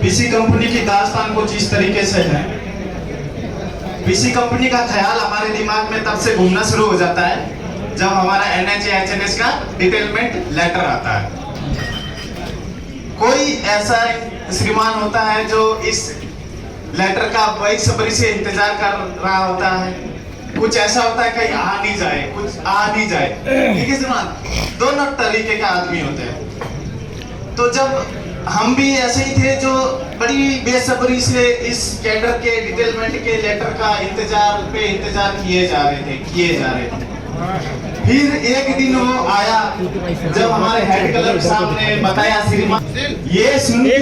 PC company की दास्तान कुछ इस तरीके से है। पीसी कंपनी का ख्याल हमारे दिमाग में तब से घूमना शुरू हो जाता है जब हमारा NHS का डिटेलमेंट लेटर आता है। कोई ऐसा श्रीमान होता है जो इस लेटर का बेसब्री से इंतजार कर रहा होता है। कुछ ऐसा होता है कहीं आ नहीं जाए, कुछ आ नहीं जाए। ठीक है श्रीमान, दोनों तरीके के आदमी होते हैं। तो जब हम भी ऐसे ही थे जो बड़ी बेसब्री से इस कैडर के डिटेलमेंट के लेटर का इंतजार किए जा रहे थे। फिर एक दिन वो आया जब हमारे हेड क्लर्क साहब ने बताया श्रीमान, ये सुन के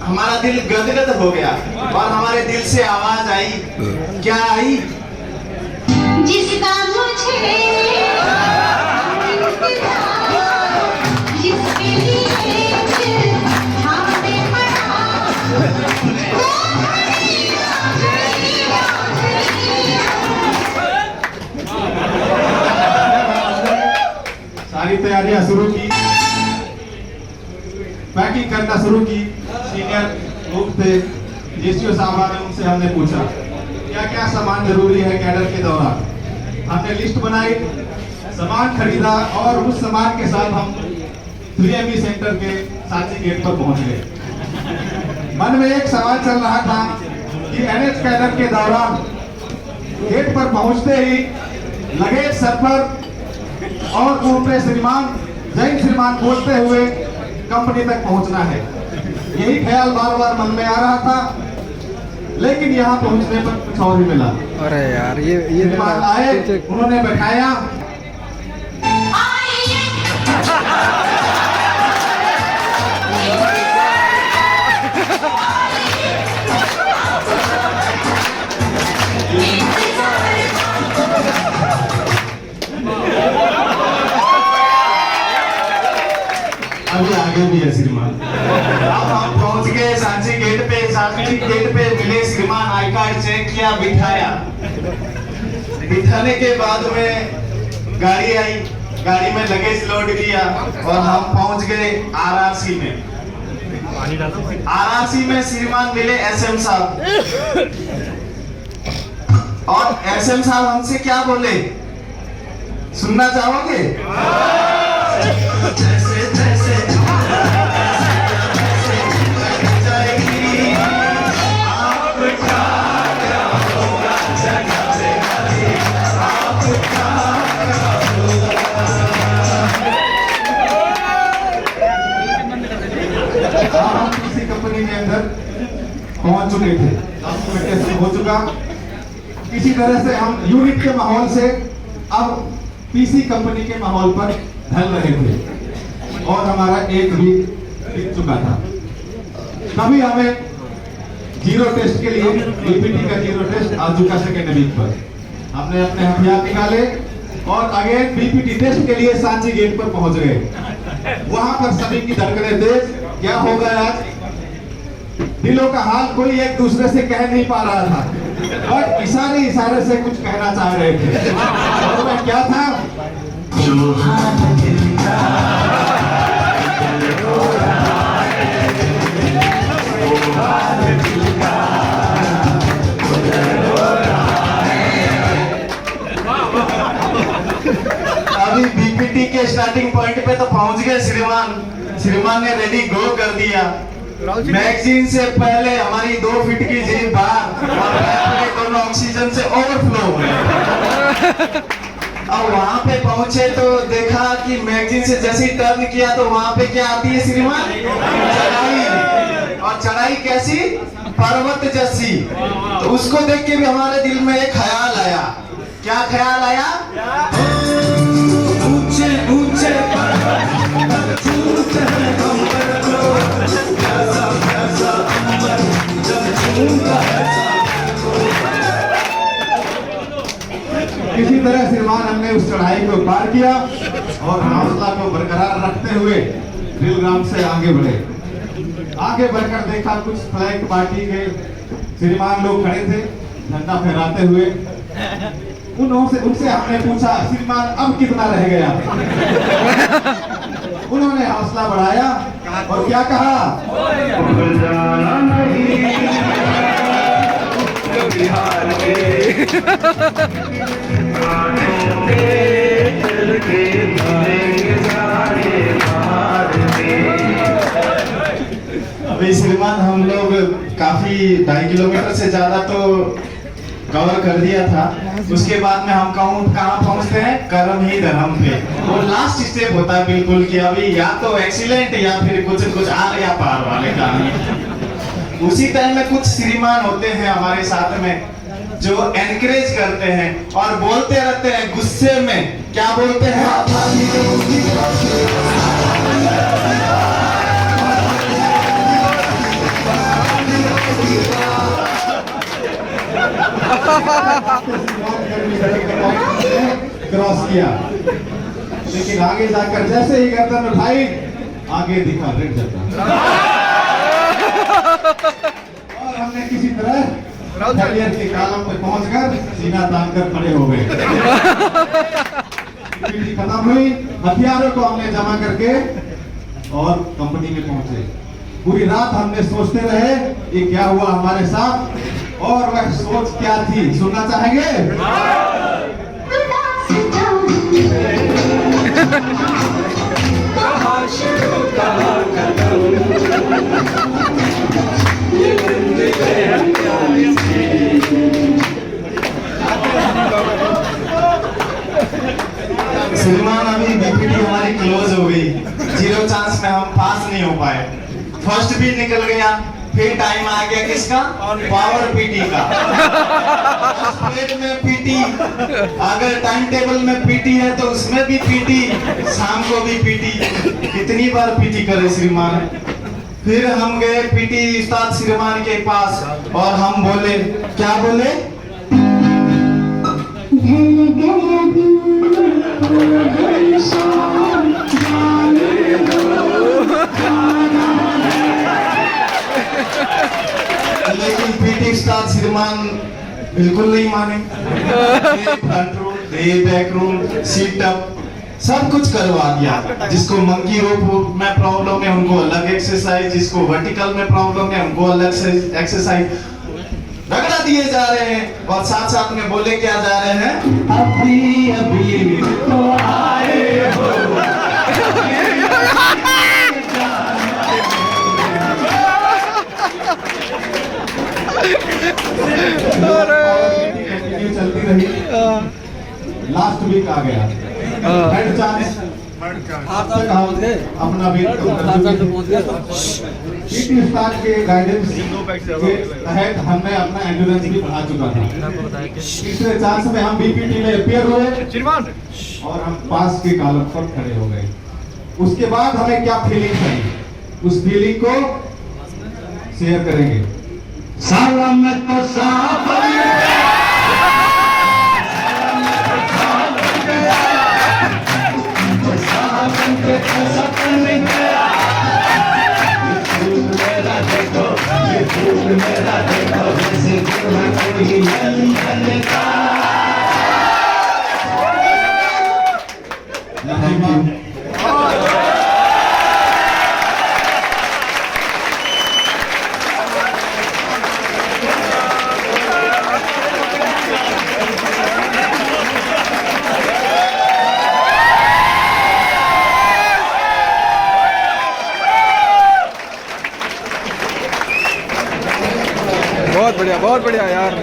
हमारा दिल गदगद हो गया और हमारे दिल से आवाज आई। क्या आई? जिसका मुझे जिसके लिए थामने पड़ा सारी तैयारियां शुरू की, पैकिंग करना शुरू की। सीनियर लोग थे, जीएसटीओ साहब ने, उनसे हमने पूछा क्या क्या सामान जरूरी है कैडर के दौरान। हमने लिस्ट बनाई, सामान खरीदा और उस सामान के साथ हम 3ME सेंटर के सांची गेट पर पहुंच गए। मन में एक सवाल चल रहा था कि NH कैडर के दौरान गेट पर पहुंचते ही लगेज सर पर और ऊपर श्रीमान जैन श्रीमान बोलते हुए कंपनी तक पहुंचना है। यही ख्याल बार बार मन में आ रहा था, लेकिन यहाँ पहुंचने पर कुछ और ही मिला। अरे यार ये श्रीमान आए, उन्होंने बैठाया। अभी आगे भी है श्रीमान। अब हम पहुंच गए सांची गेट पे। सांची गेट पे मिले श्रीमान, आई कार्ड चेक किया, बिठाया। बिठाने के बाद में गाड़ी आई, गाड़ी में लगेज लोड किया और हम पहुंच गए RRC में। RRC में श्रीमान मिले SM साहब और SM साहब हमसे क्या बोले सुनना चाहोगे? किसी कंपनी में अंदर पहुंच चुके थे, डॉक्यूमेंटेशन हो चुका। किसी तरह से हम यूनिट के माहौल से अब पीसी कंपनी के माहौल पर ढल रहे थे और हमारा एक भी टिक चुका था। तभी हमें जीरो टेस्ट के लिए बीपीटी का जीरो टेस्ट आ चुका सेकेंड वीक पर। हमने अपने हथियार निकाले और अगेन बीपीटी टेस्ट के लिए सांची गेट पर पहुंच गए। वहां पर सभी की धड़कनें तेज। क्या होगा आज? दिलों का हाल कोई एक दूसरे से कह नहीं पा रहा था और इशारे से कुछ कहना चाह रहे थे। और मैं क्या था? जो हाथ दिल का अभी बीपीटी के स्टार्टिंग पॉइंट पे तो पहुंच गए श्रीमान ने रेडी गो कर दिया। मैगजीन से पहले हमारी 2 फीट की जीभ बाहर और दोनों ऑक्सीजन से ओवरफ्लो हो गए। अब वहां पे पहुंचे तो देखा कि मैगजीन से जैसे ही टर्न किया तो वहां पे क्या आती है श्रीमान? चढ़ाई। और चढ़ाई कैसी? पर्वत जैसी। तो उसको देख के भी हमारे दिल में एक ख्याल आया। क्या ख्याल आया? ऊंचे ऊंचे किसी तरह श्रीमान हमने उस चढ़ाई को पार किया और हौसला को बरकरार रखते हुए दिलग्राम से आगे बढ़े। आगे बढ़कर देखा कुछ फ्लैग पार्टी के श्रीमान लोग खड़े थे झंडा फहराते हुए। उनसे हमने पूछा, श्रीमान अब कितना रह गया? हौसला बढ़ाया और क्या कहा, अभी श्रीमान हम लोग काफी 2.5 किलोमीटर से ज्यादा तो कवर कर दिया था। उसके बाद में हम कहाँ पहुंचते हैं, कर्म ही धर्म पे। वो लास्ट स्टेप होता है बिल्कुल कि अभी या तो एक्सीलेंट या फिर कुछ आर या पार वाले काम। उसी टाइम में कुछ श्रीमान होते हैं हमारे साथ में जो एनकरेज करते हैं और बोलते रहते हैं गुस्से में, क्या बोलते हैं, क्रॉस किया, लेकिन आगे जाकर जैसे ही गर्दन उठाई आगे दिखा रेड जगह और हमने किसी तरह कैरियर के कालम पर पहुंचकर सीना तान कर खड़े हो गए। पीटी खत्म हुई, हथियारों को हमने जमा करके और कंपनी में पहुंचे। पूरी रात हमने सोचते रहे ये क्या हुआ हमारे साथ, और वह सोच क्या थी सुनना चाहेंगे? श्रीमान अभी बीपीटी हमारी क्लोज हो गई, 0 चांस में हम पास नहीं हो पाए। फर्स्ट भी निकल गया, फिर टाइम आ गया किसका, पावर पीटी का। स्टेट में पीटी, अगर टाइम टेबल में पीटी है तो उसमें भी पीटी, शाम को भी पीटी। कितनी बार पीटी करे श्रीमान। फिर हम गए पीटी उस्ताद श्रीमान के पास और हम बोले, क्या बोले, लेकिन पीटी उस्ताद श्रीमान बिल्कुल नहीं माने। Front roll, back roll, sit up सब कुछ करवा दिया। जिसको मंकी रोप में प्रॉब्लम है उनको अलग एक्सरसाइज, जिसको वर्टिकल में प्रॉब्लम है उनको अलग एक्सरसाइज रगड़ा दिए जा रहे हैं। और साथ साथ में बोले क्या जा रहे हैं, अभी अभी तो आए हो। चलती रही, लास्ट वीक आ गया, हेड चांस आप तक अपना भी पीटी उस्ताद के गाइडेंस के तहत हमने अपना एंड्योरेंस भी बढ़ा चुका था। तीसरे चांस में हम बीपीटी में अपियर हुए और हम पास के कॉलम पर खड़े हो गए। उसके बाद हमें क्या फीलिंग आई, उस फीलिंग को शेयर करेंगे। साला में तो सांप मेरा देखो जैसे कोई बहुत बढ़िया यार।